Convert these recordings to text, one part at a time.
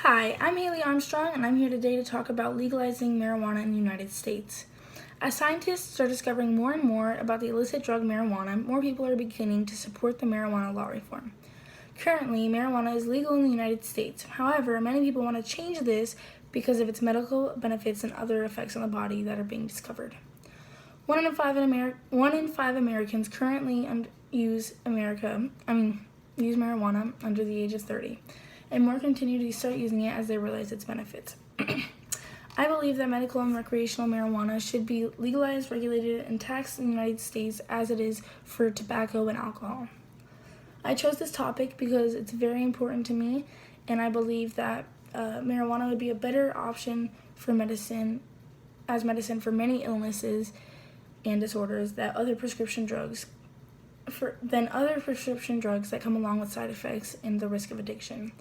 Hi, I'm Haley Armstrong, and I'm here today to talk about legalizing marijuana in the United States. As scientists are discovering more and more about the illicit drug marijuana, more people are beginning to support the marijuana law reform. Currently, marijuana is legal in the United States. However, many people want to change this because of its medical benefits and other effects on the body that are being discovered. One in five Americans currently use marijuana under the age of 30, and more continue to start using it as they realize its benefits. I believe that medical and recreational marijuana should be legalized, regulated, and taxed in the United States as it is for tobacco and alcohol. I chose this topic because it's very important to me, and I believe that marijuana would be a better option for medicine for many illnesses and disorders that other prescription drugs that come along with side effects and the risk of addiction.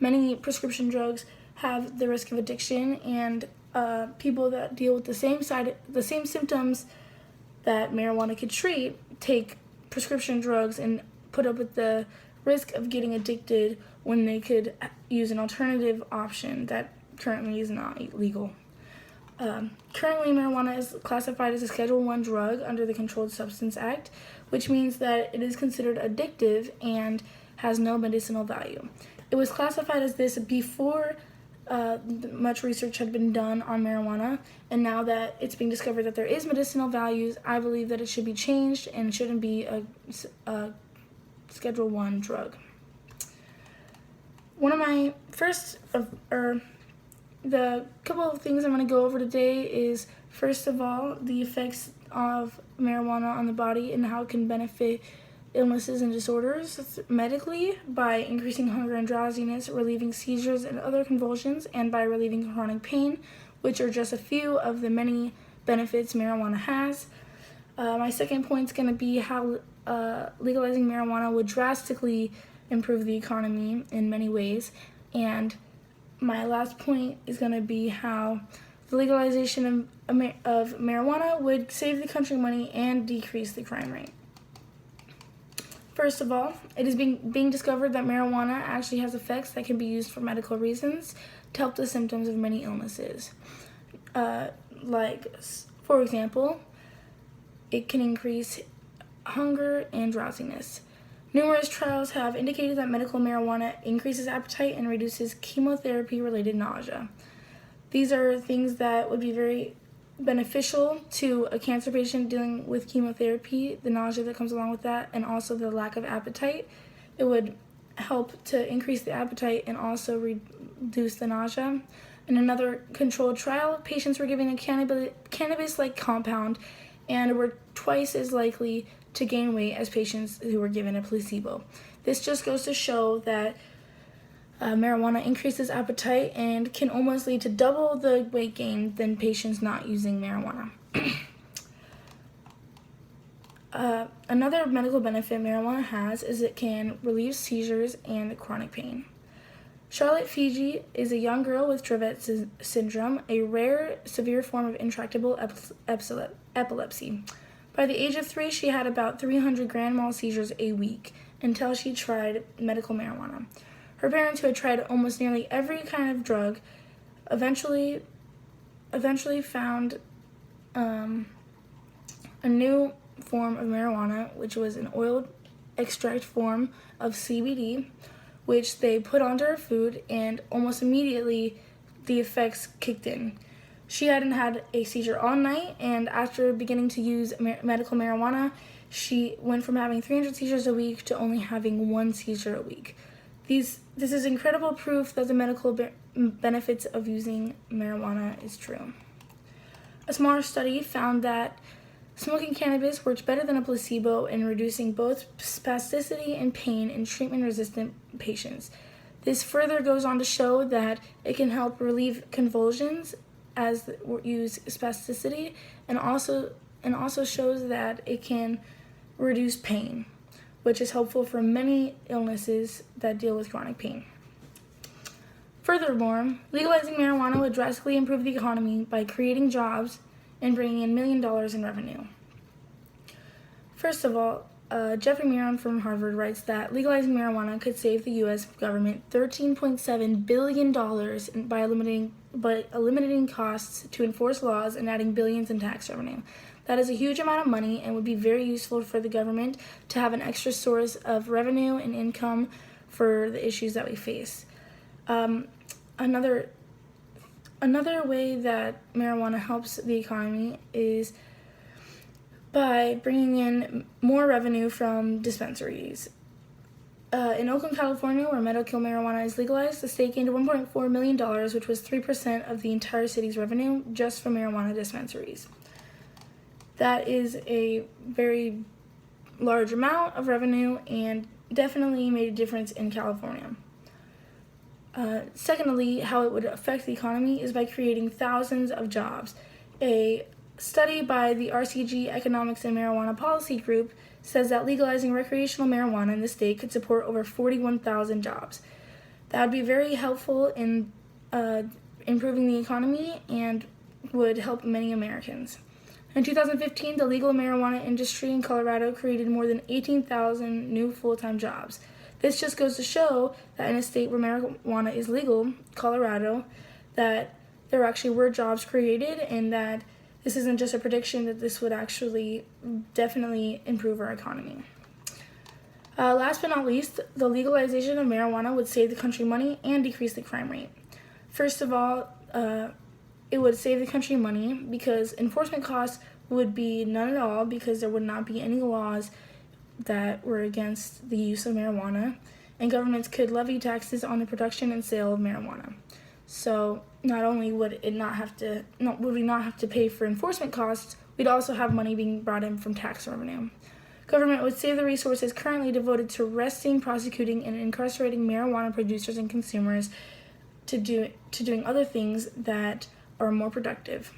Many prescription drugs have the risk of addiction, and people that deal with the same symptoms that marijuana could treat take prescription drugs and put up with the risk of getting addicted when they could use an alternative option that currently is not legal. Currently, marijuana is classified as a Schedule I drug under the Controlled Substance Act, which means that it is considered addictive and has no medicinal value. It was classified as this before much research had been done on marijuana, and now that it's being discovered that there is medicinal values, I believe that it should be changed and shouldn't be a Schedule I drug. One of my the couple of things I'm going to go over today is, first of all, the effects of marijuana on the body and how it can benefit illnesses and disorders medically by increasing hunger and drowsiness, relieving seizures and other convulsions, and by relieving chronic pain, which are just a few of the many benefits marijuana has. My second point is going to be how legalizing marijuana would drastically improve the economy in many ways, and my last point is going to be how the legalization of marijuana would save the country money and decrease the crime rate. First of all, it is being discovered that marijuana actually has effects that can be used for medical reasons to help the symptoms of many illnesses. For example, it can increase hunger and drowsiness. Numerous trials have indicated that medical marijuana increases appetite and reduces chemotherapy-related nausea. These are things that would be very beneficial to a cancer patient dealing with chemotherapy, the nausea that comes along with that, and also the lack of appetite. It would help to increase the appetite and also reduce the nausea. In another controlled trial, patients were given a cannabis-like compound and were twice as likely to gain weight as patients who were given a placebo. This just goes to show that marijuana increases appetite and can almost lead to double the weight gain than patients not using marijuana. Another medical benefit marijuana has is it can relieve seizures and chronic pain. Charlotte Figi is a young girl with Dravet syndrome, a rare, severe form of intractable epilepsy. By the age of 3, she had about 300 grand mal seizures a week until she tried medical marijuana. Her parents, who had tried almost nearly every kind of drug, eventually found a new form of marijuana, which was an oil extract form of CBD, which they put onto her food, and almost immediately the effects kicked in. She hadn't had a seizure all night, and after beginning to use medical marijuana, she went from having 300 seizures a week to only having 1 seizure a week. This is incredible proof that the medical benefits of using marijuana is true. A smaller study found that smoking cannabis worked better than a placebo in reducing both spasticity and pain in treatment-resistant patients. This further goes on to show that it can help relieve convulsions as use spasticity, and also shows that it can reduce pain, which is helpful for many illnesses that deal with chronic pain. Furthermore, legalizing marijuana would drastically improve the economy by creating jobs and bringing in $1 million in revenue. First of all, Jeffrey Miron from Harvard writes that legalizing marijuana could save the U.S. government $13.7 billion by eliminating costs to enforce laws and adding billions in tax revenue. That is a huge amount of money and would be very useful for the government to have an extra source of revenue and income for the issues that we face. Another way that marijuana helps the economy is by bringing in more revenue from dispensaries. In Oakland, California, where medical marijuana is legalized, the state gained $1.4 million, which was 3% of the entire city's revenue just from marijuana dispensaries. That is a very large amount of revenue and definitely made a difference in California. Secondly, how it would affect the economy is by creating thousands of jobs. A study by the RCG Economics and Marijuana Policy Group says that legalizing recreational marijuana in the state could support over 41,000 jobs. That would be very helpful in improving the economy and would help many Americans. In 2015, the legal marijuana industry in Colorado created more than 18,000 new full-time jobs. This just goes to show that in a state where marijuana is legal, Colorado, that there actually were jobs created and that this isn't just a prediction, that this would actually definitely improve our economy. Last but not least, the legalization of marijuana would save the country money and decrease the crime rate. First of all, it would save the country money because enforcement costs would be none at all because there would not be any laws that were against the use of marijuana, and governments could levy taxes on the production and sale of marijuana. So not only would we not have to pay for enforcement costs, we'd also have money being brought in from tax revenue. Government would save the resources currently devoted to arresting, prosecuting, and incarcerating marijuana producers and consumers to doing other things that are more productive.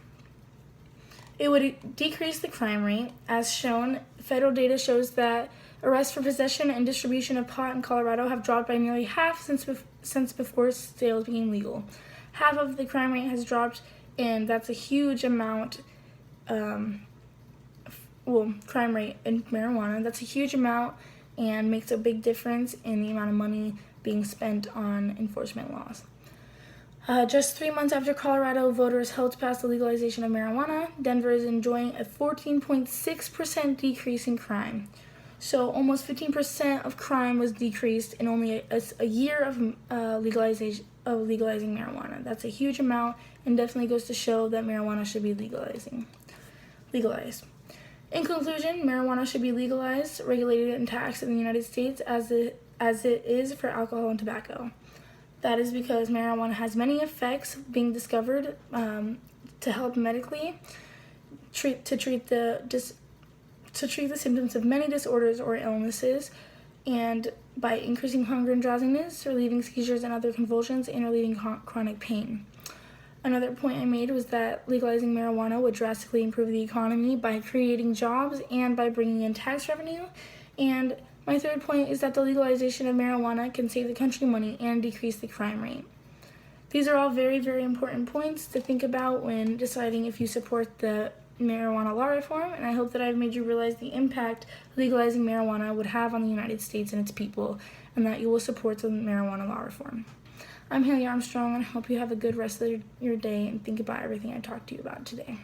It would decrease the crime rate. As shown, federal data shows that arrests for possession and distribution of pot in Colorado have dropped by nearly half since before sales became legal. Half of the crime rate has dropped, and that's a huge amount. Crime rate in marijuana, that's a huge amount and makes a big difference in the amount of money being spent on enforcement laws. Just 3 months after Colorado voters helped pass the legalization of marijuana, Denver is enjoying a 14.6% decrease in crime. So almost 15% of crime was decreased in only a year of legalizing marijuana. That's a huge amount and definitely goes to show that marijuana should be legalized. In conclusion, marijuana should be legalized, regulated, and taxed in the United States as it is for alcohol and tobacco. That is because marijuana has many effects being discovered to help medically treat the symptoms of many disorders or illnesses, and by increasing hunger and drowsiness, relieving seizures and other convulsions, and relieving chronic pain. Another point I made was that legalizing marijuana would drastically improve the economy by creating jobs and by bringing in tax revenue. And my third point is that the legalization of marijuana can save the country money and decrease the crime rate. These are all very, very important points to think about when deciding if you support the marijuana law reform, and I hope that I've made you realize the impact legalizing marijuana would have on the United States and its people, and that you will support the marijuana law reform. I'm Haley Armstrong, and I hope you have a good rest of your day and think about everything I talked to you about today.